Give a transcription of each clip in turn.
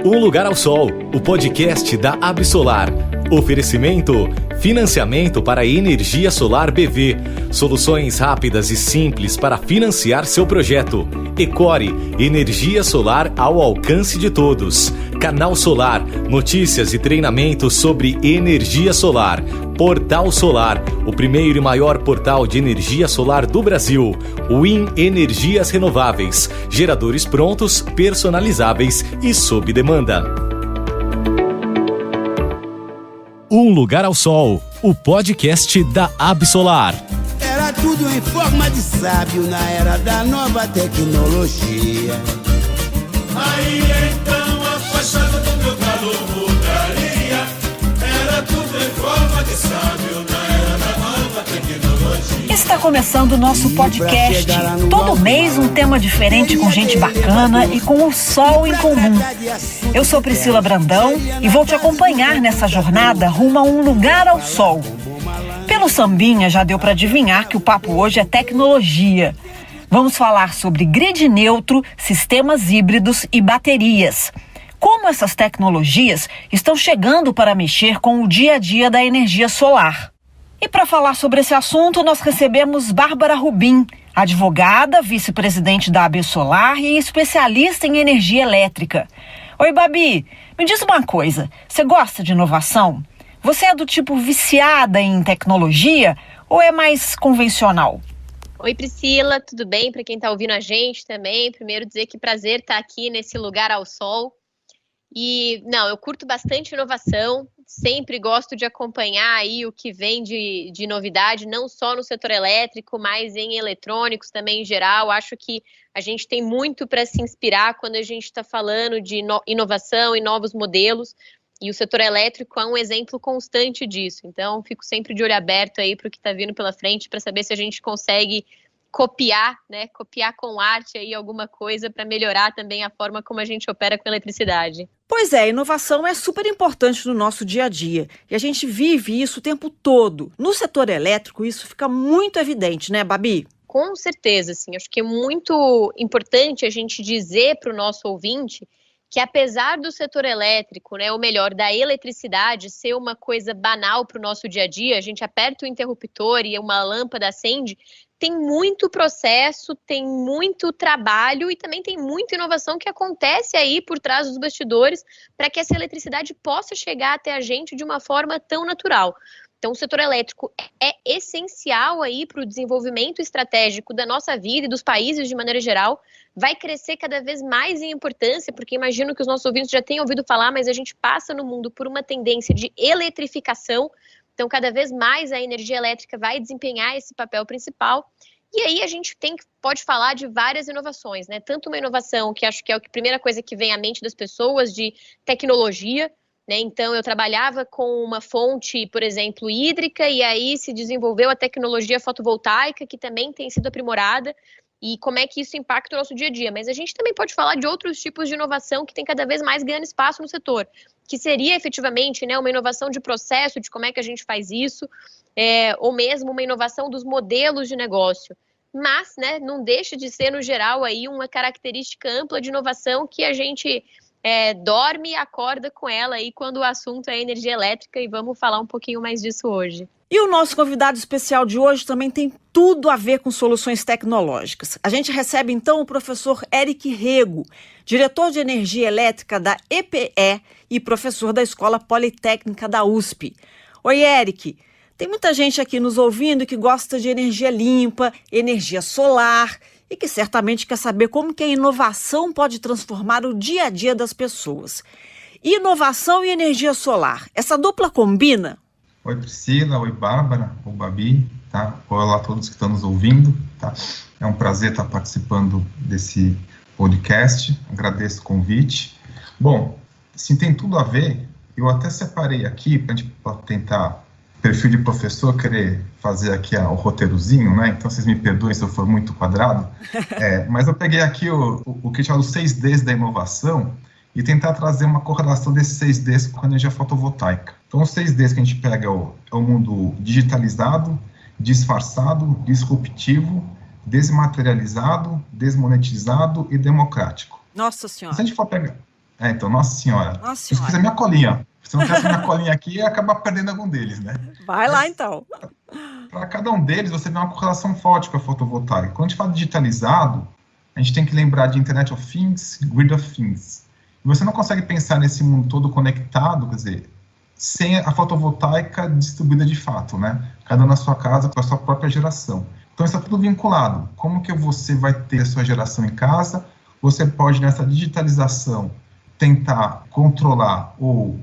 Um Lugar ao Sol, o podcast da Absolar. Oferecimento: financiamento para energia solar BV. Soluções rápidas e simples para financiar seu projeto. Ecore, energia solar ao alcance de todos. Canal Solar, notícias e treinamentos sobre energia solar. Portal Solar, o primeiro e maior portal de energia solar do Brasil. Win Energias Renováveis, geradores prontos, personalizáveis e sob demanda. Um Lugar ao Sol, o podcast da Absolar. Era tudo em forma de sábio na era da nova tecnologia. Aí então a fachada do meu calor mudaria. Era tudo em forma de sábio na era da nova tecnologia. Está começando o nosso podcast. Todo mês um tema diferente com gente bacana e com o sol em comum. Eu sou Priscila Brandão e vou te acompanhar nessa jornada rumo a um lugar ao sol. Pelo sambinha já deu para adivinhar que o papo hoje é tecnologia. Vamos falar sobre grid neutro, sistemas híbridos e baterias. Como essas tecnologias estão chegando para mexer com o dia a dia da energia solar. E para falar sobre esse assunto, nós recebemos Bárbara Rubim, advogada, vice-presidente da Absolar e especialista em energia elétrica. Oi, Babi, me diz uma coisa, você gosta de inovação? Você é do tipo viciada em tecnologia ou é mais convencional? Oi, Priscila, tudo bem? Para quem está ouvindo a gente também, primeiro dizer que prazer estar aqui nesse lugar ao sol. E, eu curto bastante inovação, sempre gosto de acompanhar aí o que vem de novidade, não só no setor elétrico, mas em eletrônicos também em geral. Acho que a gente tem muito para se inspirar quando a gente está falando de inovação e novos modelos. E o setor elétrico é um exemplo constante disso. Então, fico sempre de olho aberto aí para o que está vindo pela frente, para saber se a gente consegue copiar com arte aí alguma coisa para melhorar também a forma como a gente opera com eletricidade. Pois é, inovação é super importante no nosso dia a dia. E a gente vive isso o tempo todo. No setor elétrico, isso fica muito evidente, né, Babi? Com certeza, sim. Acho que é muito importante a gente dizer para o nosso ouvinte que apesar do setor elétrico, ou melhor, da eletricidade ser uma coisa banal para o nosso dia a dia, a gente aperta o interruptor e uma lâmpada acende, tem muito processo, tem muito trabalho e também tem muita inovação que acontece aí por trás dos bastidores para que essa eletricidade possa chegar até a gente de uma forma tão natural. Então, o setor elétrico é essencial aí para o desenvolvimento estratégico da nossa vida e dos países de maneira geral. Vai crescer cada vez mais em importância, porque imagino que os nossos ouvintes já tenham ouvido falar, mas a gente passa no mundo por uma tendência de eletrificação. Então, cada vez mais a energia elétrica vai desempenhar esse papel principal. E aí a gente pode falar de várias inovações, né? Tanto uma inovação que acho que é a primeira coisa que vem à mente das pessoas, de tecnologia, né? Então, eu trabalhava com uma fonte, por exemplo, hídrica, e aí se desenvolveu a tecnologia fotovoltaica, que também tem sido aprimorada, e como é que isso impacta o nosso dia a dia. Mas a gente também pode falar de outros tipos de inovação que tem cada vez mais ganhando espaço no setor, que seria efetivamente uma inovação de processo, de como é que a gente faz isso, ou mesmo uma inovação dos modelos de negócio. Mas, não deixa de ser, no geral, aí uma característica ampla de inovação que a gente dorme e acorda com ela aí quando o assunto é energia elétrica, e vamos falar um pouquinho mais disso hoje. E o nosso convidado especial de hoje também tem tudo a ver com soluções tecnológicas. A gente recebe então o professor Eric Rego, diretor de energia elétrica da EPE e professor da Escola Politécnica da USP. Oi, Eric. Tem muita gente aqui nos ouvindo que gosta de energia limpa, energia solar e que certamente quer saber como que a inovação pode transformar o dia a dia das pessoas. Inovação e energia solar, essa dupla combina? Oi, Priscila, oi, Bárbara, oi, Babi, tá? Olá a todos que estão nos ouvindo, tá? É um prazer estar participando desse podcast, agradeço o convite. Bom, sim, tem tudo a ver, eu até separei aqui para a gente tentar, perfil de professor, querer fazer aqui o roteirozinho, né? Então vocês me perdoem se eu for muito quadrado, mas eu peguei aqui o que chama os 6Ds da inovação, e tentar trazer uma correlação desses 6Ds com a energia fotovoltaica. Então, os 6Ds que a gente pega é o mundo digitalizado, disfarçado, disruptivo, desmaterializado, desmonetizado e democrático. Nossa Senhora. Se a gente for pegar... então, Nossa Senhora. Nossa Se eu Senhora. fizer minha colinha, se eu não fizer minha colinha aqui, ia acabar perdendo algum deles, né? Vai lá, então. Para cada um deles, você vê uma correlação forte com a fotovoltaica. Quando a gente fala digitalizado, a gente tem que lembrar de Internet of Things, Grid of Things. E você não consegue pensar nesse mundo todo conectado, quer dizer, sem a fotovoltaica distribuída de fato, né? Cada um na sua casa com a sua própria geração. Então, isso está tudo vinculado. Como que você vai ter a sua geração em casa? Você pode, nessa digitalização, tentar controlar ou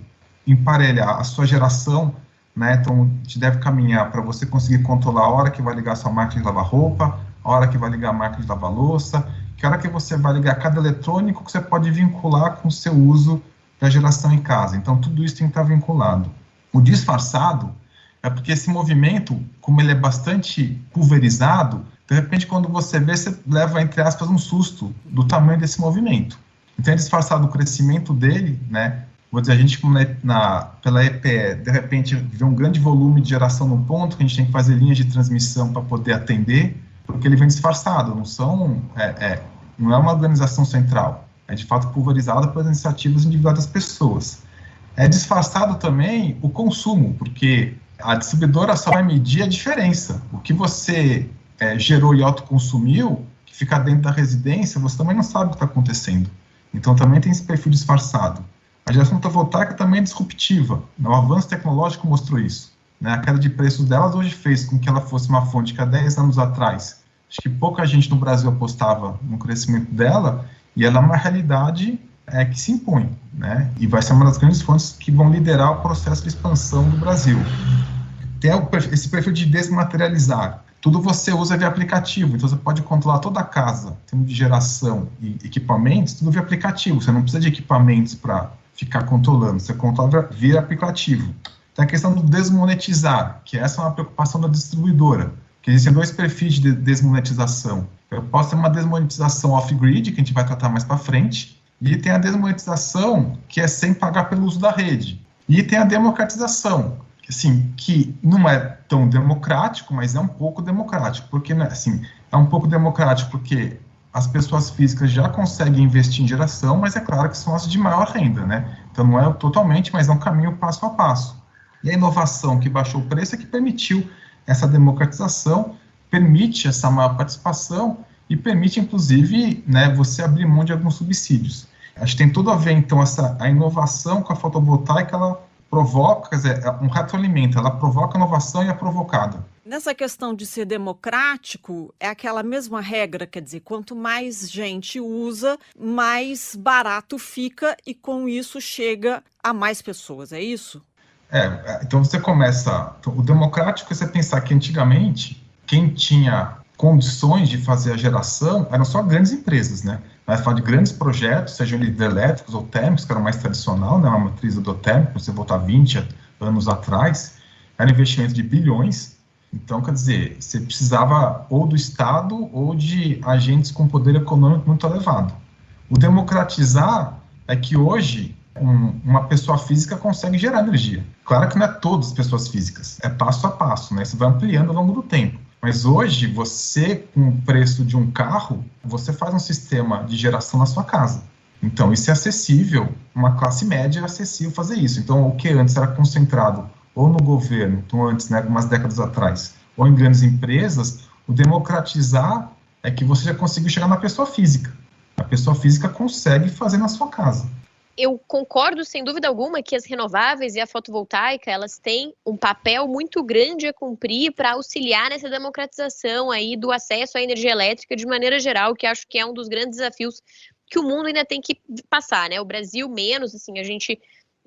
emparelhar a sua geração, né? Então, a gente deve caminhar para você conseguir controlar a hora que vai ligar a sua máquina de lavar roupa, a hora que vai ligar a máquina de lavar louça, que hora que você vai ligar cada eletrônico que você pode vincular com o seu uso da geração em casa. Então, tudo isso tem que estar vinculado. O disfarçado é porque esse movimento, como ele é bastante pulverizado, de repente, quando você vê, você leva, entre aspas, um susto do tamanho desse movimento. Então, é disfarçado o crescimento dele, né? Vou dizer, a gente, pela EPE, de repente, vê um grande volume de geração num ponto, que a gente tem que fazer linhas de transmissão para poder atender, porque ele vem disfarçado, não é uma organização central, é de fato pulverizado pelas iniciativas individuais das pessoas. É disfarçado também o consumo, porque a distribuidora só vai medir a diferença. O que você gerou e autoconsumiu, que fica dentro da residência, você também não sabe o que está acontecendo. Então também tem esse perfil disfarçado. A geração fotovoltaica também é disruptiva, o avanço tecnológico mostrou isso. Né? A queda de preços delas hoje fez com que ela fosse uma fonte que há 10 anos atrás, acho que pouca gente no Brasil apostava no crescimento dela, e ela é uma realidade que se impõe, né? E vai ser uma das grandes fontes que vão liderar o processo de expansão do Brasil. Tem esse perfil de desmaterializar. Tudo você usa via aplicativo, então você pode controlar toda a casa, tendo de geração e equipamentos, tudo via aplicativo. Você não precisa de equipamentos para ficar controlando, você controla via aplicativo. Tem a questão do desmonetizar, que essa é uma preocupação da distribuidora, que existem dois perfis de desmonetização. Eu posso ter uma desmonetização off-grid, que a gente vai tratar mais para frente, e tem a desmonetização, que é sem pagar pelo uso da rede. E tem a democratização, assim, que não é tão democrático, mas é um pouco democrático. Porque, né, assim, é um pouco democrático porque as pessoas físicas já conseguem investir em geração, mas é claro que são as de maior renda, né? Então não é totalmente, mas é um caminho passo a passo. E a inovação que baixou o preço é que permitiu essa democratização, permite essa maior participação e permite, inclusive, né, você abrir mão de alguns subsídios. Acho que tem tudo a ver, então, a inovação com a fotovoltaica, ela provoca, quer dizer, um retroalimento, ela provoca a inovação e é provocada. Nessa questão de ser democrático, é aquela mesma regra, quer dizer, quanto mais gente usa, mais barato fica e com isso chega a mais pessoas, é isso? Então você começa, o democrático é você pensar que antigamente, quem tinha condições de fazer a geração eram só grandes empresas, né? Vai falar de grandes projetos, sejam eles elétricos ou térmicos, que era o mais tradicional, né? Uma matriz endotérmica, você voltar 20 anos atrás, era investimento de bilhões. Então, quer dizer, você precisava ou do Estado ou de agentes com poder econômico muito elevado. O democratizar é que hoje uma pessoa física consegue gerar energia. Claro que não é todas as pessoas físicas, é passo a passo, né? Você vai ampliando ao longo do tempo. Mas hoje, você, com o preço de um carro, você faz um sistema de geração na sua casa. Então, isso é acessível, uma classe média é acessível fazer isso. Então, o que antes era concentrado ou no governo, então antes, né, algumas décadas atrás, ou em grandes empresas, o democratizar é que você já conseguiu chegar na pessoa física. A pessoa física consegue fazer na sua casa. Eu concordo, sem dúvida alguma, que as renováveis e a fotovoltaica, elas têm um papel muito grande a cumprir para auxiliar nessa democratização aí do acesso à energia elétrica de maneira geral, que acho que é um dos grandes desafios que o mundo ainda tem que passar, né? O Brasil menos, assim, a gente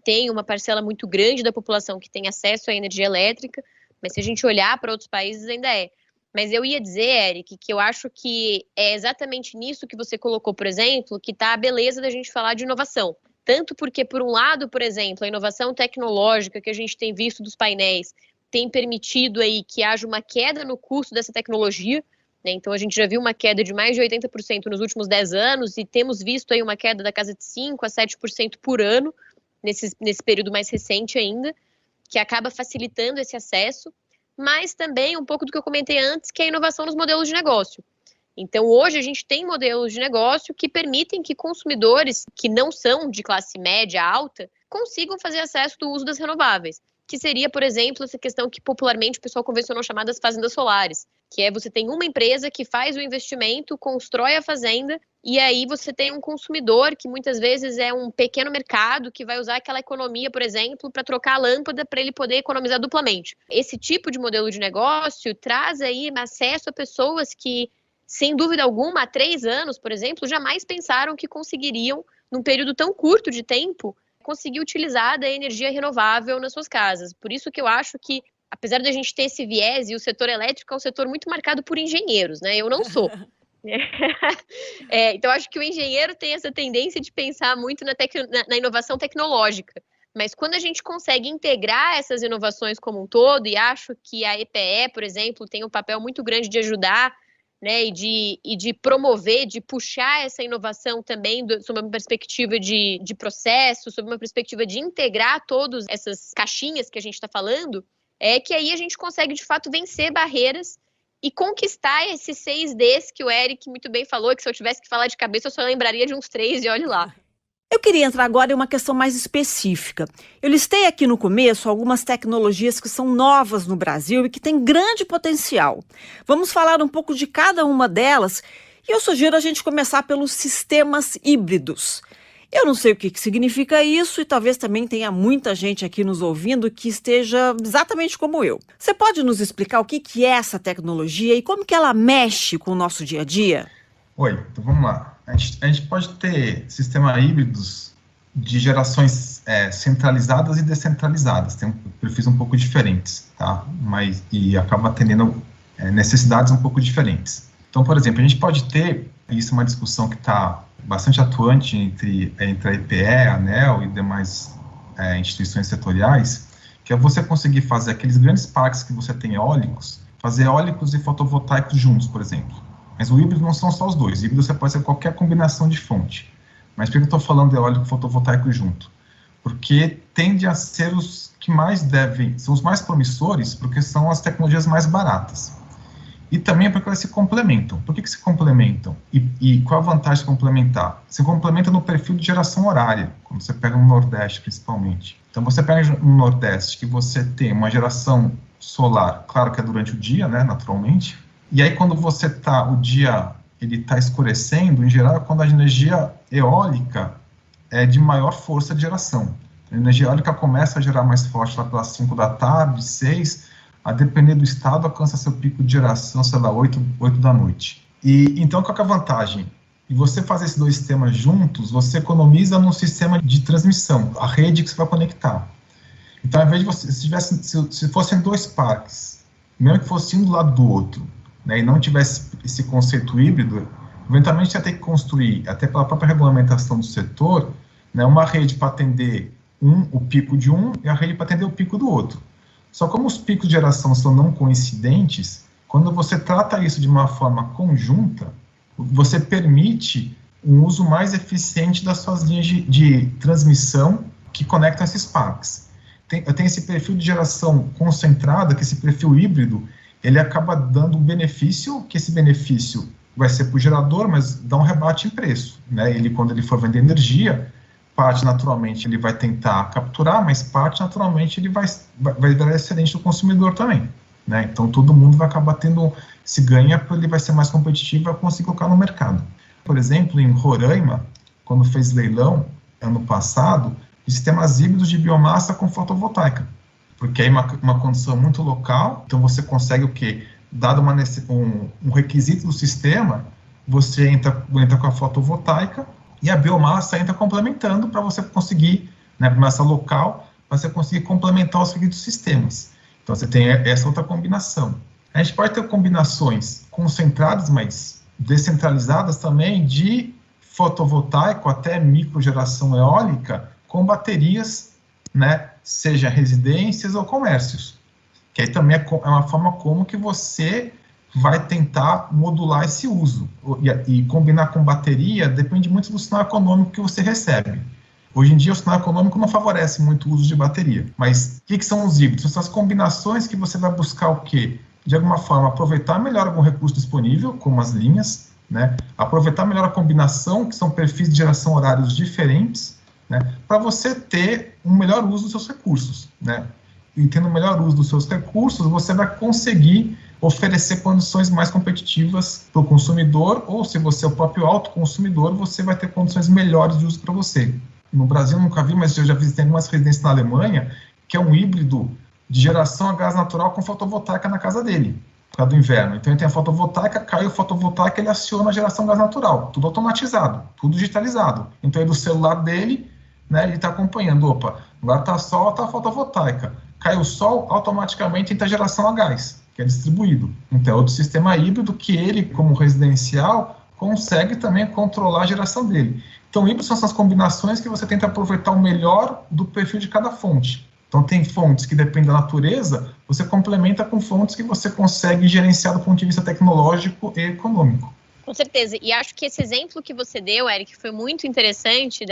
tem uma parcela muito grande da população que tem acesso à energia elétrica, mas se a gente olhar para outros países ainda é. Mas eu ia dizer, Eric, que eu acho que é exatamente nisso que você colocou, por exemplo, que está a beleza da gente falar de inovação. Tanto porque, por um lado, por exemplo, a inovação tecnológica que a gente tem visto dos painéis tem permitido aí que haja uma queda no custo dessa tecnologia, né? Então a gente já viu uma queda de mais de 80% nos últimos 10 anos e temos visto aí uma queda da casa de 5% a 7% por ano, nesse período mais recente ainda, que acaba facilitando esse acesso, mas também um pouco do que eu comentei antes, que é a inovação nos modelos de negócio. Então, hoje a gente tem modelos de negócio que permitem que consumidores que não são de classe média alta consigam fazer acesso do uso das renováveis, que seria, por exemplo, essa questão que popularmente o pessoal convencionou chamadas fazendas solares, que é você tem uma empresa que faz o investimento, constrói a fazenda, e aí você tem um consumidor que muitas vezes é um pequeno mercado que vai usar aquela economia, por exemplo, para trocar a lâmpada para ele poder economizar duplamente. Esse tipo de modelo de negócio traz aí acesso a pessoas que, sem dúvida alguma, há 3 anos, por exemplo, jamais pensaram que conseguiriam, num período tão curto de tempo, conseguir utilizar da energia renovável nas suas casas. Por isso que eu acho que, apesar de a gente ter esse viés, e o setor elétrico é um setor muito marcado por engenheiros, né? Eu não sou. Então, acho que o engenheiro tem essa tendência de pensar muito na inovação tecnológica. Mas quando a gente consegue integrar essas inovações como um todo, e acho que a EPE, por exemplo, tem um papel muito grande de ajudar, né, e de promover, de puxar essa inovação também sob uma perspectiva de processo, sob uma perspectiva de integrar todas essas caixinhas que a gente está falando, é que aí a gente consegue, de fato, vencer barreiras e conquistar esses 6 Ds que o Eric muito bem falou, que se eu tivesse que falar de cabeça, eu só lembraria de uns 3 e olhe lá. Eu queria entrar agora em uma questão mais específica. Eu listei aqui no começo algumas tecnologias que são novas no Brasil e que têm grande potencial. Vamos falar um pouco de cada uma delas e eu sugiro a gente começar pelos sistemas híbridos. Eu não sei o que significa isso e talvez também tenha muita gente aqui nos ouvindo que esteja exatamente como eu. Você pode nos explicar o que é essa tecnologia e como que ela mexe com o nosso dia a dia? Oi, então vamos lá. A gente pode ter sistemas híbridos de gerações centralizadas e descentralizadas, tem perfis um pouco diferentes, tá? E acaba atendendo necessidades um pouco diferentes. Então, por exemplo, a gente pode ter, isso é uma discussão que está bastante atuante entre a EPE, a ANEEL e demais instituições setoriais, que é você conseguir fazer aqueles grandes parques que você tem eólicos, fazer eólicos e fotovoltaicos juntos, por exemplo. Mas o híbrido não são só os dois. O híbrido você pode ser qualquer combinação de fonte. Mas por que eu estou falando de eólico e fotovoltaico junto? Porque tende a ser os que mais são os mais promissores, porque são as tecnologias mais baratas. E também porque elas se complementam. Por que se complementam? E qual a vantagem de complementar? Se complementa no perfil de geração horária, quando você pega no Nordeste, principalmente. Então, você pega no Nordeste, que você tem uma geração solar, claro que é durante o dia, né, naturalmente. E aí, quando o dia está escurecendo, em geral, é quando a energia eólica é de maior força de geração. A energia eólica começa a gerar mais forte lá pelas 5 da tarde, 6, a depender do estado, alcança seu pico de geração, sei lá, 8 da noite. E então, qual que é a vantagem? E você fazer esses dois sistemas juntos, você economiza num sistema de transmissão, a rede que você vai conectar. Então, ao invés de você, se fossem 2 parques, mesmo que fosse um do lado do outro, né, e não tivesse esse conceito híbrido, eventualmente você ia ter que construir, até pela própria regulamentação do setor, né, uma rede para atender o pico de um e a rede para atender o pico do outro. Só como os picos de geração são não coincidentes, quando você trata isso de uma forma conjunta, você permite um uso mais eficiente das suas linhas de transmissão que conectam esses parques. Tem esse perfil de geração concentrada, que esse perfil híbrido, ele acaba dando um benefício, que esse benefício vai ser para o gerador, mas dá um rebate em preço, né? Quando ele for vender energia, parte naturalmente ele vai tentar capturar, mas parte naturalmente ele vai dar excedente do consumidor também, né? Então todo mundo vai acabar tendo, se ganha, ele vai ser mais competitivo e vai conseguir colocar no mercado. Por exemplo, em Roraima, quando fez leilão, ano passado, sistemas híbridos de biomassa com fotovoltaica. Porque aí uma condição muito local, então você consegue o quê? Dado um requisito do sistema, você entra com a fotovoltaica e a biomassa entra complementando para você conseguir, né, biomassa local, você conseguir complementar os requisitos dos sistemas. Então você tem essa outra combinação. A gente pode ter combinações concentradas, mas descentralizadas também, de fotovoltaico até microgeração eólica com baterias, né, seja residências ou comércios, que aí também é uma forma como que você vai tentar modular esse uso, e combinar com bateria depende muito do sinal econômico que você recebe. Hoje em dia o sinal econômico não favorece muito o uso de bateria, mas o que são os híbridos? São as combinações que você vai buscar o quê? de alguma forma, aproveitar melhor algum recurso disponível, como as linhas, né? Aproveitar melhor a combinação, que são perfis de geração horários diferentes, né? Para você ter um melhor uso dos seus recursos, né? E tendo um melhor uso dos seus recursos, você vai conseguir oferecer condições mais competitivas para o consumidor, ou se você é o próprio autoconsumidor, você vai ter condições melhores de uso para você. No Brasil eu nunca vi, mas eu já visitei algumas residências na Alemanha, que é um híbrido de geração a gás natural com fotovoltaica na casa dele, por causa do inverno. Então ele tem a fotovoltaica, caiu a fotovoltaica, ele aciona a geração a gás natural, tudo automatizado, tudo digitalizado. Então é do celular dele, né, ele está acompanhando, opa, agora está sol, está a fotovoltaica. Cai o sol, automaticamente entra a geração a gás, que é distribuído. Então é outro sistema híbrido que ele, como residencial, consegue também controlar a geração dele. Então híbridos são essas combinações que você tenta aproveitar o melhor do perfil de cada fonte. Então tem fontes que dependem da natureza, você complementa com fontes que você consegue gerenciar do ponto de vista tecnológico e econômico. Com certeza, e acho que esse exemplo que você deu, Eric, foi muito interessante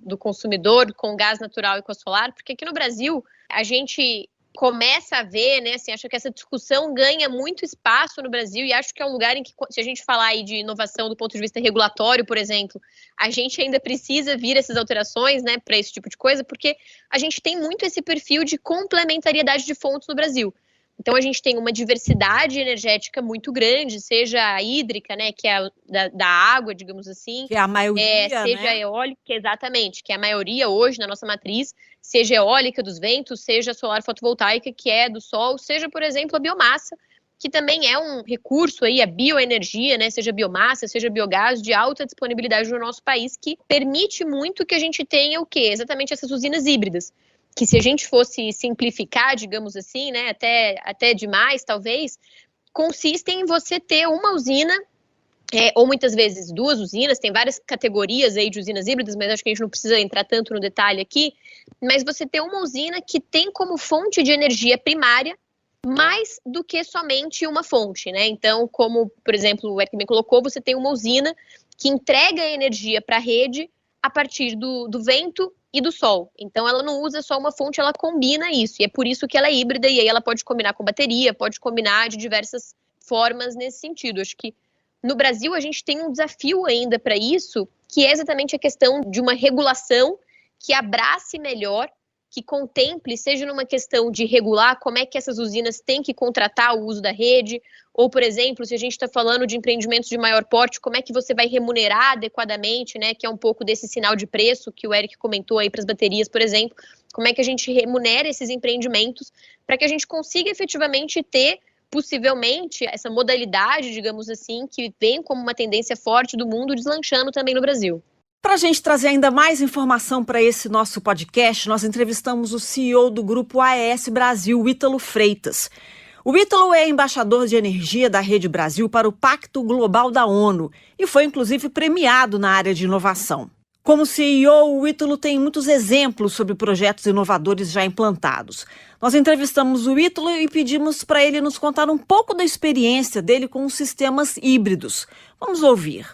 do consumidor com gás natural e com solar, porque aqui no Brasil a gente começa a ver, né, assim, acho que essa discussão ganha muito espaço no Brasil e acho que é um lugar em que, se a gente falar aí de inovação do ponto de vista regulatório, por exemplo, a gente ainda precisa vir essas alterações, né, para esse tipo de coisa, porque a gente tem muito esse perfil de complementariedade de fontes no Brasil. Então, a gente tem uma diversidade energética muito grande, seja a hídrica, né, que é da água, digamos assim. Que é a maioria, seja né? a eólica, exatamente, que é a maioria hoje na nossa matriz, seja eólica dos ventos, seja a solar fotovoltaica, que é do sol, seja, por exemplo, a biomassa, que também é um recurso aí, a bioenergia, né, seja biomassa, seja biogás, de alta disponibilidade no nosso país, que permite muito que a gente tenha o quê? Exatamente essas usinas híbridas. Que se a gente fosse simplificar, digamos assim, né, até demais, talvez, consistem em você ter uma usina, ou muitas vezes duas usinas, tem várias categorias aí de usinas híbridas, mas acho que a gente não precisa entrar tanto no detalhe aqui, mas você ter uma usina que tem como fonte de energia primária mais do que somente uma fonte, né? Então, como, por exemplo, o Eric me colocou, você tem uma usina que entrega energia para a rede a partir do vento e do sol. Então, ela não usa só uma fonte, ela combina isso. E é por isso que ela é híbrida, e aí ela pode combinar com bateria, pode combinar de diversas formas nesse sentido. Acho que no Brasil a gente tem um desafio ainda para isso, que é exatamente a questão de uma regulação que abrace melhor, que contemple, seja numa questão de regular como é que essas usinas têm que contratar o uso da rede, ou, por exemplo, se a gente está falando de empreendimentos de maior porte, como é que você vai remunerar adequadamente, né, que é um pouco desse sinal de preço que o Eric comentou aí para as baterias, por exemplo, como é que a gente remunera esses empreendimentos para que a gente consiga efetivamente ter, possivelmente, essa modalidade, digamos assim, que vem como uma tendência forte do mundo deslanchando também no Brasil. Para a gente trazer ainda mais informação para esse nosso podcast, nós entrevistamos o CEO do Grupo AES Brasil, o Ítalo Freitas. O Ítalo é embaixador de energia da Rede Brasil para o Pacto Global da ONU e foi, inclusive, premiado na área de inovação. Como CEO, o Ítalo tem muitos exemplos sobre projetos inovadores já implantados. Nós entrevistamos o Ítalo e pedimos para ele nos contar um pouco da experiência dele com os sistemas híbridos. Vamos ouvir.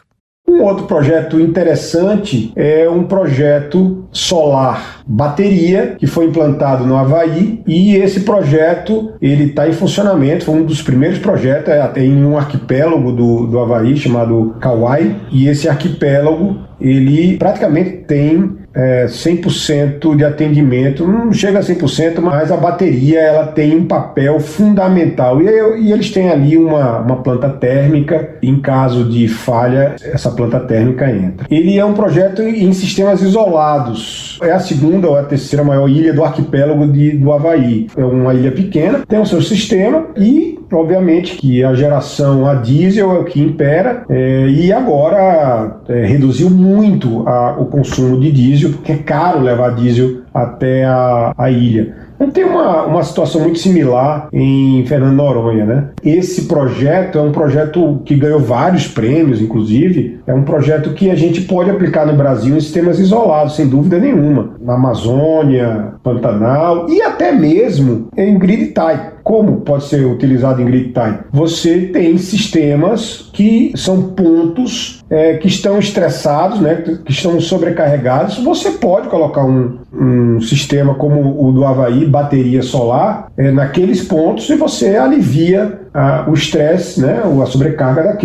Um outro projeto interessante é um projeto solar bateria que foi implantado no Havaí, e esse projeto ele está em funcionamento, foi um dos primeiros projetos em um arquipélago do Havaí chamado Kauai, e esse arquipélago ele praticamente tem 100% de atendimento, não chega a 100%, mas a bateria ela tem um papel fundamental e eles têm ali uma planta térmica, em caso de falha essa planta térmica entra. Ele é um projeto em sistemas isolados, é a segunda ou a terceira maior ilha do arquipélago do Havaí, é uma ilha pequena, tem o seu sistema e obviamente que a geração a diesel é o que impera, e agora reduziu muito o consumo de diesel, porque é caro levar diesel até a ilha. Tem uma situação muito similar em Fernando Noronha, né? Esse projeto é um projeto que ganhou vários prêmios, inclusive, é um projeto que a gente pode aplicar no Brasil em sistemas isolados, sem dúvida nenhuma, na Amazônia, Pantanal e até mesmo em grid tie. Como pode ser utilizado em grid tie? Você tem sistemas que são pontos que estão estressados, né, que estão sobrecarregados. Você pode colocar um sistema como o do Havaí, bateria solar naqueles pontos e você alivia o estresse, né, a sobrecarga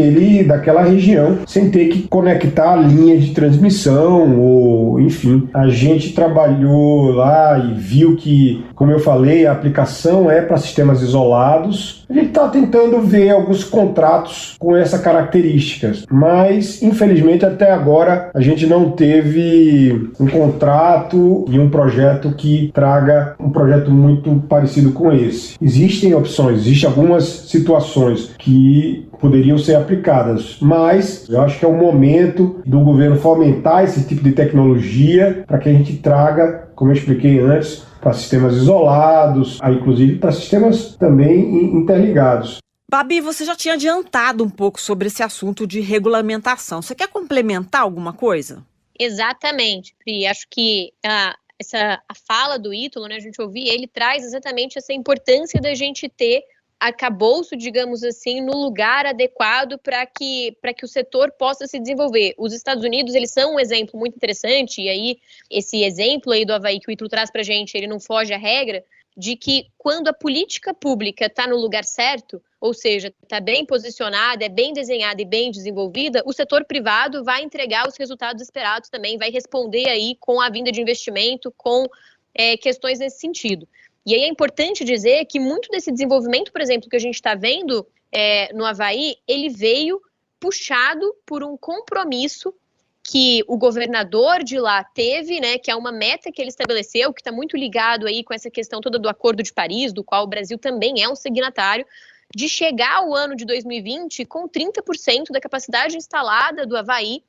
daquela região, sem ter que conectar linhas de transmissão, ou enfim. A gente trabalhou lá e viu que, como eu falei, a aplicação é para sistemas isolados. A gente está tentando ver alguns contratos com essas características, mas infelizmente até agora a gente não teve um contrato e um projeto que traga um projeto muito parecido com esse. Existem opções, existem algumas situações que poderiam ser aplicadas, mas eu acho que é o momento do governo fomentar esse tipo de tecnologia para que a gente traga, como eu expliquei antes, para sistemas isolados, inclusive para sistemas também interligados. Babi, você já tinha adiantado um pouco sobre esse assunto de regulamentação. Você quer complementar alguma coisa? Exatamente, Pri. Acho que a fala do Ítalo, né, a gente ouvir, ele traz exatamente essa importância da gente ter arcabouço, digamos assim, no lugar adequado para que o setor possa se desenvolver. Os Estados Unidos, eles são um exemplo muito interessante, e aí esse exemplo aí do Havaí que o Ítalo traz para a gente, ele não foge à regra, de que quando a política pública está no lugar certo, ou seja, está bem posicionada, é bem desenhada e bem desenvolvida, o setor privado vai entregar os resultados esperados também, vai responder aí com a vinda de investimento, com questões nesse sentido. E aí é importante dizer que muito desse desenvolvimento, por exemplo, que a gente está vendo no Havaí, ele veio puxado por um compromisso que o governador de lá teve, né, que é uma meta que ele estabeleceu, que está muito ligado aí com essa questão toda do Acordo de Paris, do qual o Brasil também é um signatário, de chegar ao ano de 2020 com 30% da capacidade instalada do Havaí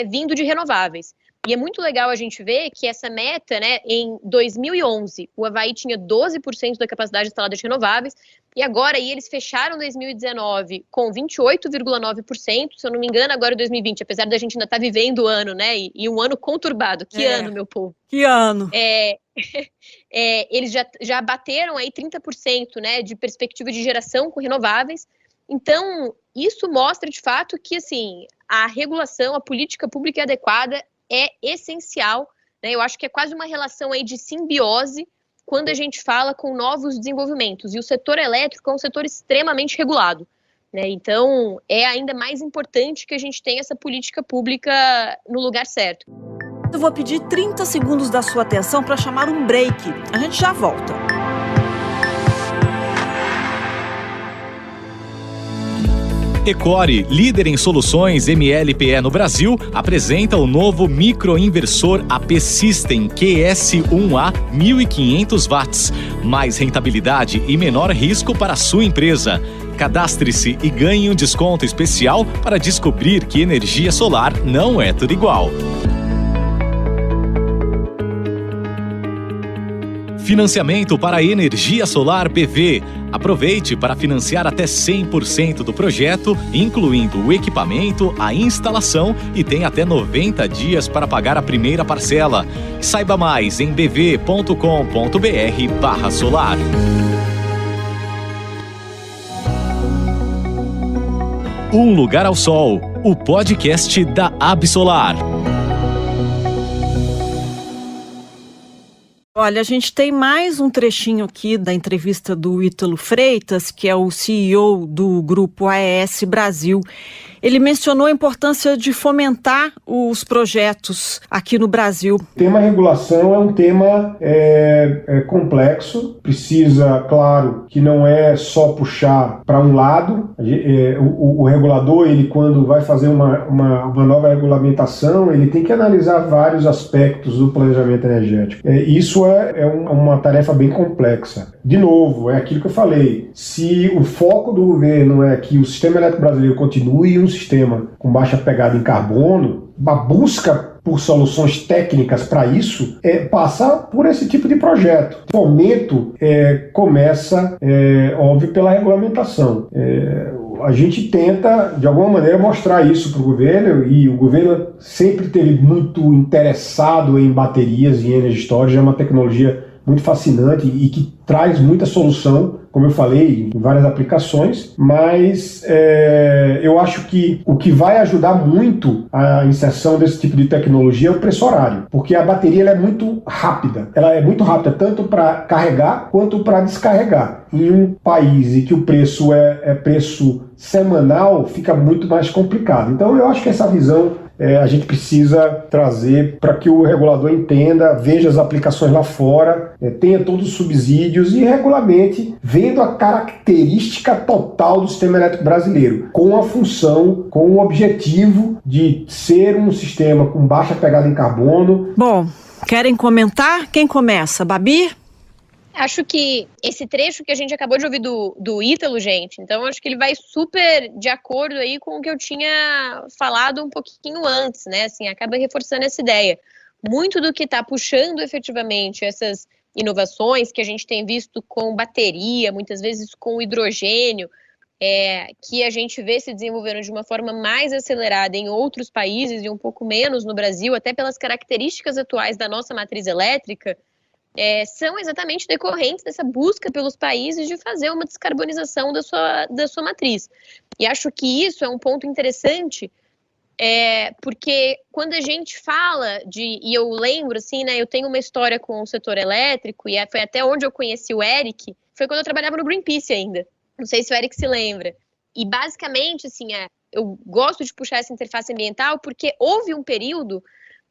vindo de renováveis. E é muito legal a gente ver que essa meta, né, em 2011, o Havaí tinha 12% da capacidade instalada de renováveis, e agora aí eles fecharam 2019 com 28,9%, se eu não me engano, agora 2020, apesar da gente ainda estar vivendo o ano, né, e um ano conturbado. Que ano, meu povo? Que ano? Eles já bateram aí 30%, né, de perspectiva de geração com renováveis. Então, isso mostra de fato que, assim, a regulação, a política pública adequada é essencial, né? Eu acho que é quase uma relação aí de simbiose quando a gente fala com novos desenvolvimentos. E o setor elétrico é um setor extremamente regulado, né? Então, é ainda mais importante que a gente tenha essa política pública no lugar certo. Eu vou pedir 30 segundos da sua atenção para chamar um break. A gente já volta. Ecore, líder em soluções MLPE no Brasil, apresenta o novo microinversor AP System QS1A 1500 watts. Mais rentabilidade e menor risco para a sua empresa. Cadastre-se e ganhe um desconto especial para descobrir que energia solar não é tudo igual. Financiamento para energia solar PV. Aproveite para financiar até 100% do projeto, incluindo o equipamento, a instalação e tem até 90 dias para pagar a primeira parcela. Saiba mais em bv.com.br/solar. Um Lugar ao Sol, o podcast da Absolar. Olha, a gente tem mais um trechinho aqui da entrevista do Ítalo Freitas, que é o CEO do Grupo AES Brasil. Ele mencionou a importância de fomentar os projetos aqui no Brasil. O tema regulação é um tema complexo, precisa, claro, que não é só puxar para um lado. O regulador, ele quando vai fazer uma nova regulamentação, ele tem que analisar vários aspectos do planejamento energético. Isso é uma tarefa bem complexa. De novo, é aquilo que eu falei, se o foco do governo é que o sistema elétrico brasileiro continue um sistema com baixa pegada em carbono, a busca por soluções técnicas para isso passa por esse tipo de projeto. O fomento começa, óbvio, pela regulamentação. A gente tenta, de alguma maneira, mostrar isso para o governo, e o governo sempre esteve muito interessado em baterias e energy storage. É uma tecnologia muito fascinante e que traz muita solução, como eu falei, em várias aplicações, mas eu acho que o que vai ajudar muito a inserção desse tipo de tecnologia é o preço horário, porque a bateria ela é muito rápida. Ela é muito rápida tanto para carregar quanto para descarregar. Em um país em que o preço é preço semanal, fica muito mais complicado. Então eu acho que essa visão a gente precisa trazer para que o regulador entenda, veja as aplicações lá fora, tenha todos os subsídios e regulamente, vendo a característica total do sistema elétrico brasileiro, com a função, com o objetivo de ser um sistema com baixa pegada em carbono. Bom, querem comentar? Quem começa? Babi? Acho que esse trecho que a gente acabou de ouvir do Ítalo, gente, então acho que ele vai super de acordo aí com o que eu tinha falado um pouquinho antes, né? Assim, acaba reforçando essa ideia. Muito do que está puxando efetivamente essas inovações que a gente tem visto com bateria, muitas vezes com hidrogênio, que a gente vê se desenvolvendo de uma forma mais acelerada em outros países e um pouco menos no Brasil, até pelas características atuais da nossa matriz elétrica, são exatamente decorrentes dessa busca pelos países de fazer uma descarbonização da sua matriz. E acho que isso é um ponto interessante, porque quando a gente fala e eu lembro, assim, né, eu tenho uma história com o setor elétrico, e foi até onde eu conheci o Eric, foi quando eu trabalhava no Greenpeace ainda. Não sei se o Eric se lembra. E basicamente, assim, eu gosto de puxar essa interface ambiental porque houve um período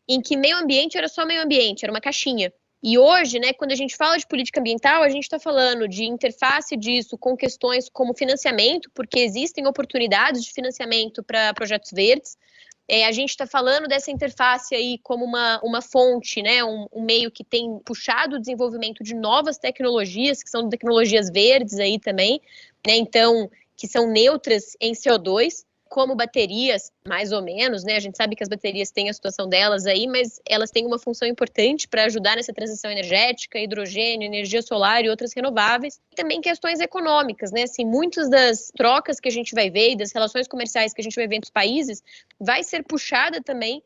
em que meio ambiente era só meio ambiente, era uma caixinha. E hoje, né, quando a gente fala de política ambiental, a gente está falando de interface disso com questões como financiamento, porque existem oportunidades de financiamento para projetos verdes. A gente está falando dessa interface aí como uma fonte, né, um meio que tem puxado o desenvolvimento de novas tecnologias, que são tecnologias verdes aí também, né, então, que são neutras em CO2, como baterias, mais ou menos, né? A gente sabe que as baterias têm a situação delas aí, mas elas têm uma função importante para ajudar nessa transição energética, hidrogênio, energia solar e outras renováveis. E também questões econômicas, né? Assim, muitas das trocas que a gente vai ver e das relações comerciais que a gente vai ver entre os países vai ser puxada também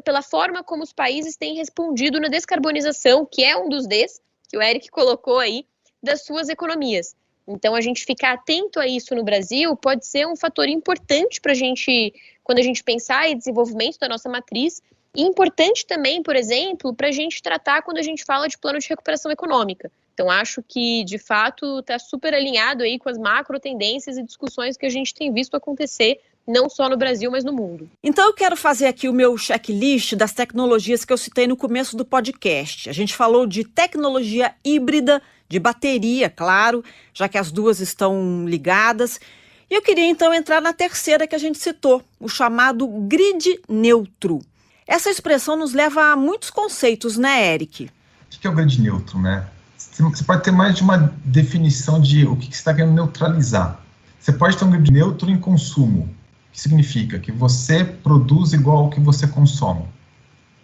pela forma como os países têm respondido na descarbonização, que é um dos Ds que o Eric colocou aí, das suas economias. Então, a gente ficar atento a isso no Brasil pode ser um fator importante para a gente, quando a gente pensar em desenvolvimento da nossa matriz, e importante também, por exemplo, para a gente tratar quando a gente fala de plano de recuperação econômica. Então, acho que, de fato, está super alinhado aí com as macro tendências e discussões que a gente tem visto acontecer, não só no Brasil, mas no mundo. Então, eu quero fazer aqui o meu checklist das tecnologias que eu citei no começo do podcast. A gente falou de tecnologia híbrida, de bateria, claro, já que as duas estão ligadas. E eu queria, então, entrar na terceira que a gente citou, o chamado grid neutro. Essa expressão nos leva a muitos conceitos, né, Eric? O que é o grid neutro, né? Você pode ter mais de uma definição de o que você está querendo neutralizar. Você pode ter um grid neutro em consumo, que significa que você produz igual ao que você consome.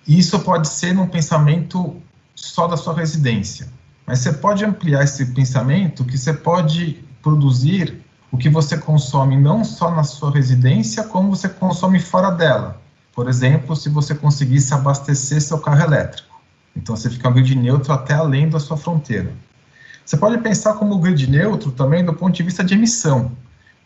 Isso pode ser num pensamento só da sua residência. Mas você pode ampliar esse pensamento que você pode produzir o que você consome não só na sua residência, como você consome fora dela. Por exemplo, se você conseguisse abastecer seu carro elétrico. Então, você fica um grid neutro até além da sua fronteira. Você pode pensar como grid neutro também do ponto de vista de emissão.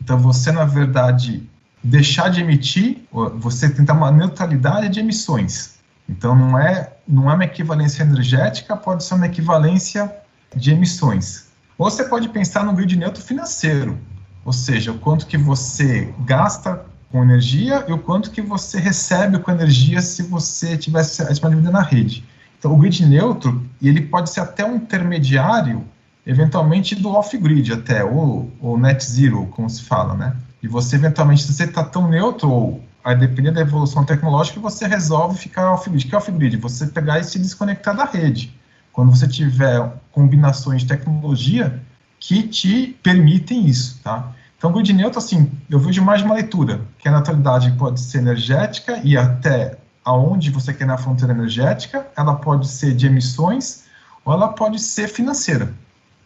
Então, você, na verdade, deixar de emitir, você tentar uma neutralidade de emissões. Então, não é uma equivalência energética, pode ser uma equivalência de emissões. Ou você pode pensar no grid neutro financeiro, ou seja, o quanto que você gasta com energia e o quanto que você recebe com energia se você tivesse a disponibilidade na rede. Então, o grid neutro, ele pode ser até um intermediário, eventualmente, do off-grid até, ou net zero, como se fala, né? E você, eventualmente, se você está tão neutro, ou a depender da evolução tecnológica, você resolve ficar off-grid. O que é off-grid? Você pegar e se desconectar da rede. Quando você tiver combinações de tecnologia que te permitem isso, tá? Então, o grid neutro, assim, eu vejo mais de uma leitura, que a neutralidade pode ser energética e até aonde você quer na fronteira energética, ela pode ser de emissões ou ela pode ser financeira.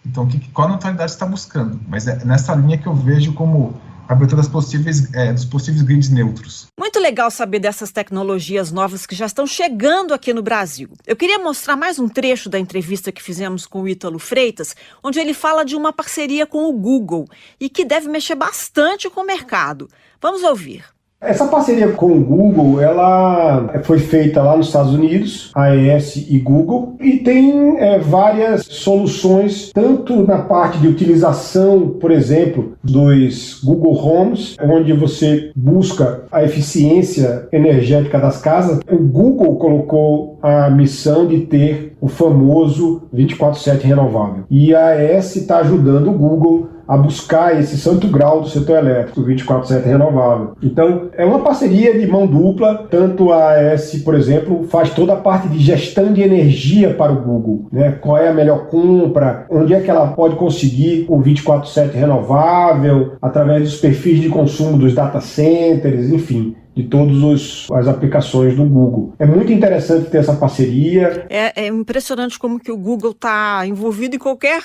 Então, qual a neutralidade você está buscando? Mas é nessa linha que eu vejo como a abertura dos possíveis grids neutros. Muito legal saber dessas tecnologias novas que já estão chegando aqui no Brasil. Eu queria mostrar mais um trecho da entrevista que fizemos com o Ítalo Freitas, onde ele fala de uma parceria com o Google e que deve mexer bastante com o mercado. Vamos ouvir. Essa parceria com o Google, ela foi feita lá nos Estados Unidos, AES e Google, e tem várias soluções, tanto na parte de utilização, por exemplo, dos Google Homes, onde você busca a eficiência energética das casas. O Google colocou a missão de ter o famoso 24/7 renovável. E a AES está ajudando o Google a buscar esse santo grau do setor elétrico, 24/7 renovável. Então, é uma parceria de mão dupla, tanto a AES, por exemplo, faz toda a parte de gestão de energia para o Google, né? Qual é a melhor compra, onde é que ela pode conseguir o 24/7 renovável, através dos perfis de consumo dos data centers, enfim, de todas as aplicações do Google. É muito interessante ter essa parceria. É impressionante como que o Google está envolvido em qualquer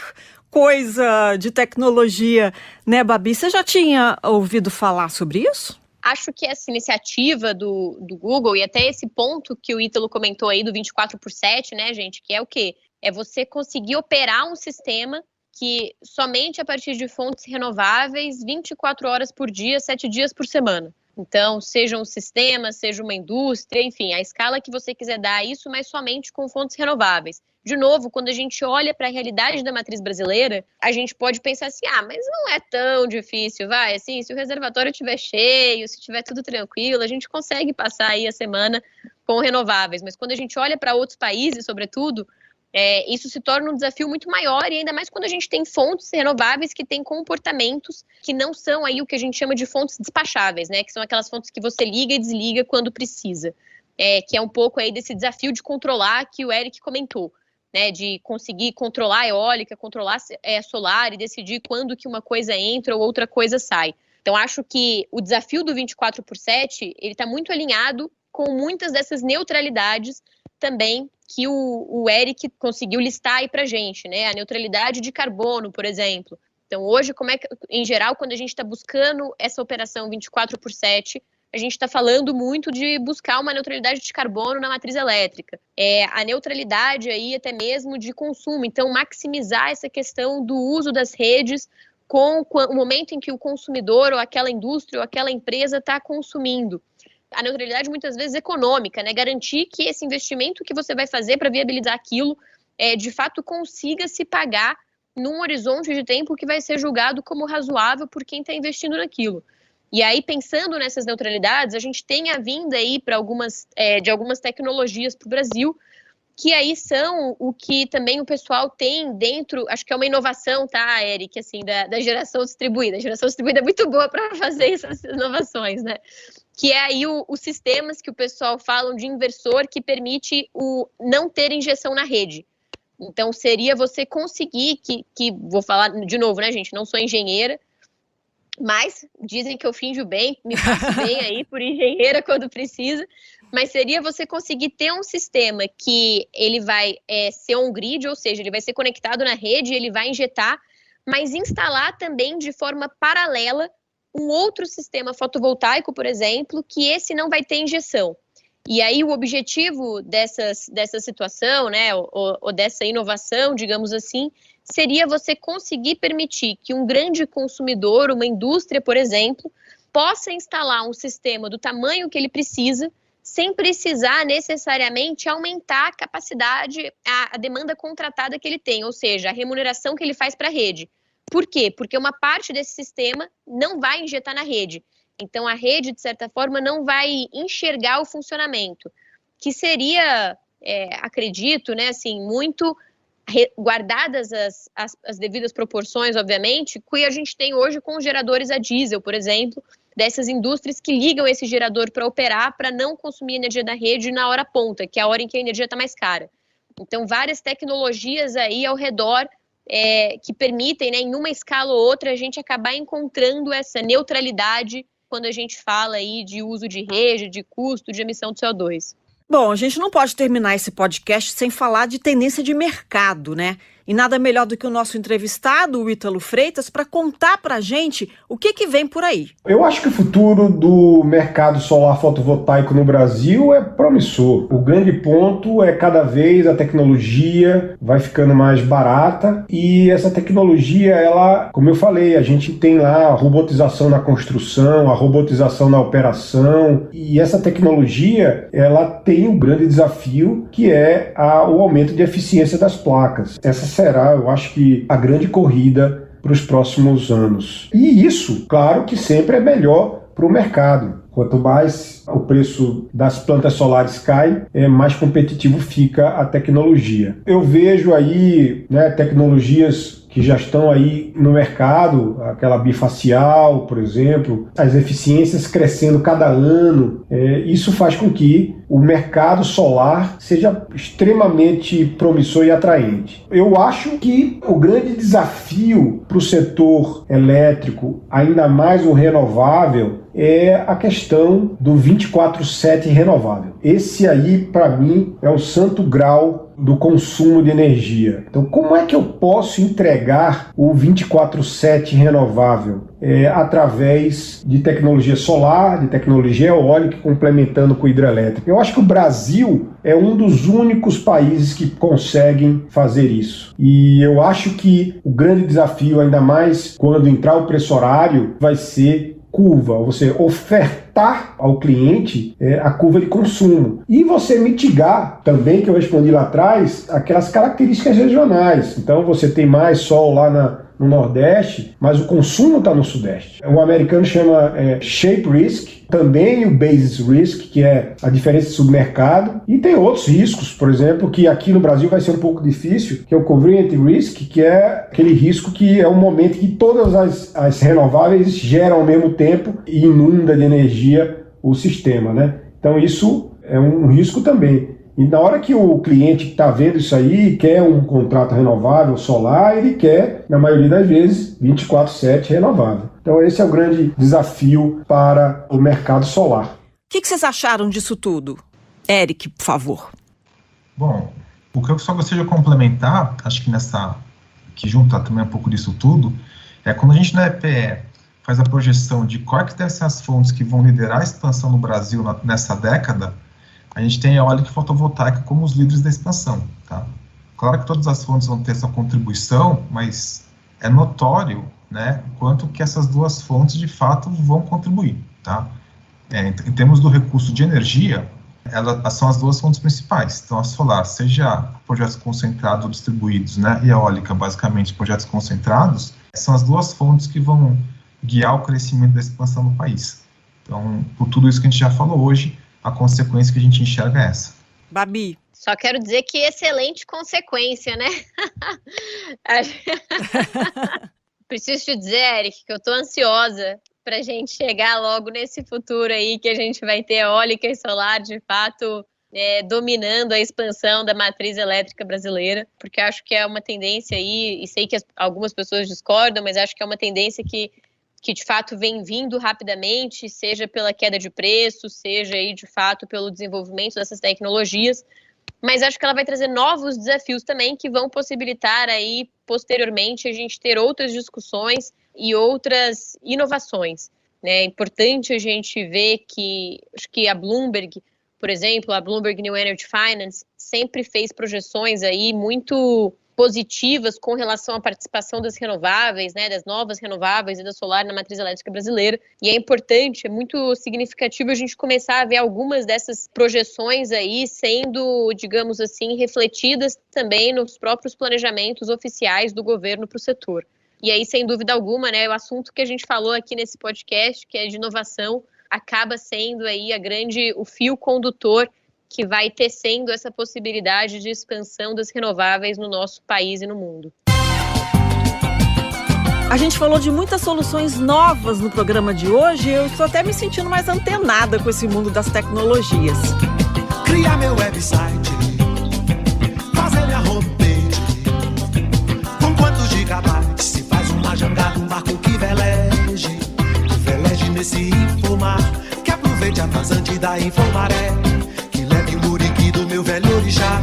coisa de tecnologia, né, Babi? Você já tinha ouvido falar sobre isso? Acho que essa iniciativa do Google e até esse ponto que o Ítalo comentou aí do 24/7, né, gente, que é o quê? É você conseguir operar um sistema que somente a partir de fontes renováveis, 24 horas por dia, 7 dias por semana. Então, seja um sistema, seja uma indústria, enfim, a escala que você quiser dar isso, mas somente com fontes renováveis. De novo, quando a gente olha para a realidade da matriz brasileira, a gente pode pensar assim, mas não é tão difícil, vai, assim, se o reservatório estiver cheio, se estiver tudo tranquilo, a gente consegue passar aí a semana com renováveis. Mas quando a gente olha para outros países, sobretudo, isso se torna um desafio muito maior, e ainda mais quando a gente tem fontes renováveis que têm comportamentos que não são aí o que a gente chama de fontes despacháveis, né? Que são aquelas fontes que você liga e desliga quando precisa. Que é um pouco aí desse desafio de controlar que o Eric comentou, né? De conseguir controlar a eólica, controlar a solar e decidir quando que uma coisa entra ou outra coisa sai. Então, acho que o desafio do 24/7, ele está muito alinhado com muitas dessas neutralidades também que o Eric conseguiu listar aí pra gente, né? A neutralidade de carbono, por exemplo. Então, hoje, em geral, quando a gente está buscando essa operação 24/7, a gente está falando muito de buscar uma neutralidade de carbono na matriz elétrica. A neutralidade aí até mesmo de consumo. Então, maximizar essa questão do uso das redes com o momento em que o consumidor ou aquela indústria ou aquela empresa está consumindo. A neutralidade muitas vezes econômica, né? Garantir que esse investimento que você vai fazer para viabilizar aquilo, de fato consiga se pagar num horizonte de tempo que vai ser julgado como razoável por quem está investindo naquilo. E aí, pensando nessas neutralidades, a gente tem a vinda aí de algumas tecnologias para o Brasil, que aí são o que também o pessoal tem dentro, acho que é uma inovação, tá, Eric, assim, da geração distribuída. A geração distribuída é muito boa para fazer essas inovações, né? Que é aí os sistemas que o pessoal fala de inversor, que permite o não ter injeção na rede. Então, seria você conseguir, vou falar de novo, né, gente, não sou engenheira, mas dizem que eu finjo bem, me faço bem aí por engenheira quando precisa, mas seria você conseguir ter um sistema que ele vai ser on-grid, ou seja, ele vai ser conectado na rede, ele vai injetar, mas instalar também de forma paralela um outro sistema fotovoltaico, por exemplo, que esse não vai ter injeção. E aí o objetivo dessa situação, né, ou dessa inovação, digamos assim, seria você conseguir permitir que um grande consumidor, uma indústria, por exemplo, possa instalar um sistema do tamanho que ele precisa, sem precisar necessariamente aumentar a capacidade, a demanda contratada que ele tem, ou seja, a remuneração que ele faz para a rede. Por quê? Porque uma parte desse sistema não vai injetar na rede. Então, a rede, de certa forma, não vai enxergar o funcionamento, que seria, acredito, né, assim, muito guardadas as devidas proporções, obviamente, que a gente tem hoje com os geradores a diesel, por exemplo, dessas indústrias que ligam esse gerador para operar, para não consumir energia da rede na hora ponta, que é a hora em que a energia está mais cara. Então, várias tecnologias aí ao redor que permitem, né, em uma escala ou outra, a gente acabar encontrando essa neutralidade quando a gente fala aí de uso de rede, de custo, de emissão de CO2. Bom, a gente não pode terminar esse podcast sem falar de tendência de mercado, né? E nada melhor do que o nosso entrevistado, o Ítalo Freitas, para contar para a gente o que vem por aí. Eu acho que o futuro do mercado solar fotovoltaico no Brasil é promissor. O grande ponto é cada vez a tecnologia vai ficando mais barata e essa tecnologia, ela, como eu falei, a gente tem lá a robotização na construção, a robotização na operação e essa tecnologia, ela tem um grande desafio que é o aumento de eficiência das placas. Essa será, eu acho que, a grande corrida para os próximos anos. E isso, claro que sempre é melhor para o mercado. Quanto mais o preço das plantas solares cai, mais competitivo fica a tecnologia. Eu vejo aí, tecnologias que já estão aí no mercado, aquela bifacial, por exemplo, as eficiências crescendo cada ano. Isso faz com que o mercado solar seja extremamente promissor e atraente. Eu acho que o grande desafio para o setor elétrico, ainda mais o renovável, é a questão do 24/7 renovável. Esse aí, para mim, é o santo grau do consumo de energia. Então, como é que eu posso entregar o 24/7 renovável? Através de tecnologia solar, de tecnologia eólica, complementando com hidrelétrica. Eu acho que o Brasil é um dos únicos países que conseguem fazer isso. E eu acho que o grande desafio, ainda mais quando entrar o preço horário, vai ser curva, você ofertar ao cliente a curva de consumo. E você mitigar também, que eu respondi lá atrás, aquelas características regionais. Então você tem mais sol lá no Nordeste, mas o consumo está no Sudeste. O americano chama shape risk, também o basis risk, que é a diferença de submercado, e tem outros riscos, por exemplo, que aqui no Brasil vai ser um pouco difícil, que é o covariant risk, que é aquele risco que é um momento que todas as renováveis geram ao mesmo tempo e inunda de energia o sistema, né? Então isso é um risco também. E na hora que o cliente está vendo isso aí, quer um contrato renovável solar, ele quer, na maioria das vezes, 24/7 renovável. Então esse é o grande desafio para o mercado solar. O que vocês acharam disso tudo? Eric, por favor. Bom, o que eu só gostaria de complementar, acho que junta também um pouco disso tudo, é quando a gente na EPE faz a projeção de quais devem ser as fontes que vão liderar a expansão no Brasil nessa década, a gente tem a eólica e fotovoltaica como os líderes da expansão, tá? Claro que todas as fontes vão ter sua contribuição, mas é notório, né, quanto que essas duas fontes de fato vão contribuir, tá? Em termos do recurso de energia, elas são as duas fontes principais. Então a solar, seja projetos concentrados ou distribuídos, né, e a eólica, basicamente projetos concentrados, são as duas fontes que vão guiar o crescimento da expansão no país. Então, por tudo isso que a gente já falou hoje, a consequência que a gente enxerga é essa. Babi. Só quero dizer que excelente consequência, né? Preciso te dizer, Eric, que eu tô ansiosa pra gente chegar logo nesse futuro aí que a gente vai ter eólica e solar, de fato, dominando a expansão da matriz elétrica brasileira, porque acho que é uma tendência aí, e sei que algumas pessoas discordam, mas acho que é uma tendência que de fato vem vindo rapidamente, seja pela queda de preço, seja aí de fato pelo desenvolvimento dessas tecnologias, mas acho que ela vai trazer novos desafios também que vão possibilitar aí posteriormente a gente ter outras discussões e outras inovações, né? É importante a gente ver que, acho que a Bloomberg, por exemplo, a Bloomberg New Energy Finance sempre fez projeções aí muito positivas com relação à participação das renováveis, né, das novas renováveis e da solar na matriz elétrica brasileira. E é importante, é muito significativo a gente começar a ver algumas dessas projeções aí sendo, digamos assim, refletidas também nos próprios planejamentos oficiais do governo para o setor. E aí, sem dúvida alguma, né, o assunto que a gente falou aqui nesse podcast, que é de inovação, acaba sendo aí o fio condutor que vai tecendo essa possibilidade de expansão das renováveis no nosso país e no mundo. A gente falou de muitas soluções novas no programa de hoje e eu estou até me sentindo mais antenada com esse mundo das tecnologias. Criar meu website, fazer minha homepage, com quantos gigabytes se faz uma jangada, um barco que veleje nesse infomar, que aproveite a vazante da Infomaré, que leve o muriqui do meu velho orixá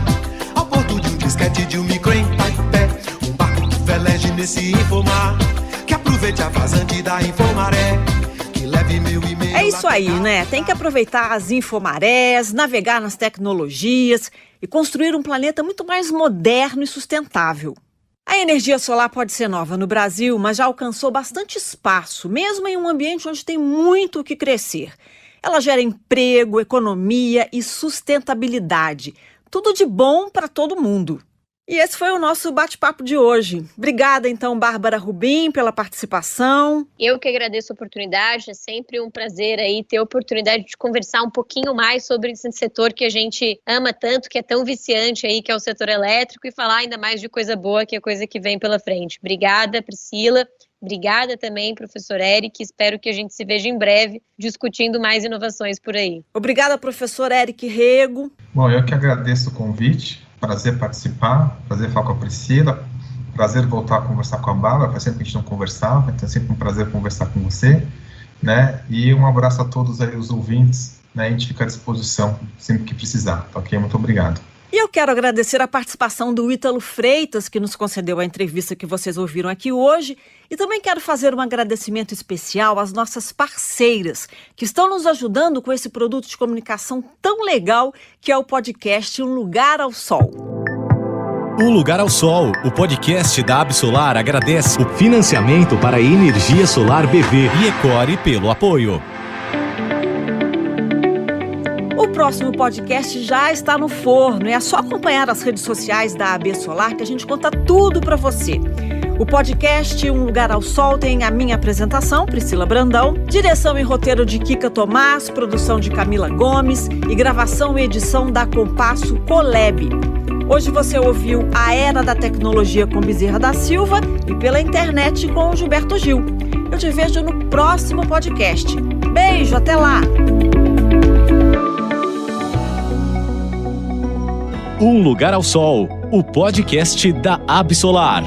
ao porto de um disquete de um micro em Taipé. elege nesse Infomar, que aproveite a vazante da Infomaré, que leve meu e-mail. É isso aí, né? Tem que aproveitar as infomarés, navegar nas tecnologias e construir um planeta muito mais moderno e sustentável. A energia solar pode ser nova no Brasil, mas já alcançou bastante espaço, mesmo em um ambiente onde tem muito o que crescer. Ela gera emprego, economia e sustentabilidade. Tudo de bom para todo mundo. E esse foi o nosso bate-papo de hoje. Obrigada, então, Bárbara Rubim, pela participação. Eu que agradeço a oportunidade, é sempre um prazer aí ter a oportunidade de conversar um pouquinho mais sobre esse setor que a gente ama tanto, que é tão viciante aí, que é o setor elétrico, e falar ainda mais de coisa boa, que é coisa que vem pela frente. Obrigada, Priscila. Obrigada também, professor Eric. Espero que a gente se veja em breve discutindo mais inovações por aí. Obrigada, professor Eric Rego. Bom, eu que agradeço o convite. Prazer participar, prazer falar com a Priscila, prazer voltar a conversar com a Bárbara, faz tempo que a gente não conversava, então é sempre um prazer conversar com você, né? E um abraço a todos aí, os ouvintes, né? A gente fica à disposição sempre que precisar, tá ok? Muito obrigado. E eu quero agradecer a participação do Ítalo Freitas, que nos concedeu a entrevista que vocês ouviram aqui hoje. E também quero fazer um agradecimento especial às nossas parceiras, que estão nos ajudando com esse produto de comunicação tão legal que é o podcast Um Lugar ao Sol. Um Lugar ao Sol, o podcast da Absolar agradece o financiamento para a energia solar BV e Ecore pelo apoio. O próximo podcast já está no forno. É só acompanhar as redes sociais da AB Solar que a gente conta tudo para você. O podcast Um Lugar ao Sol tem a minha apresentação, Priscila Brandão, direção e roteiro de Kika Tomás, produção de Camila Gomes e gravação e edição da Compasso Colab. Hoje você ouviu A Era da Tecnologia com Bezerra da Silva e pela internet com o Gilberto Gil. Eu te vejo no próximo podcast. Beijo, até lá! Um Lugar ao Sol, o podcast da Absolar.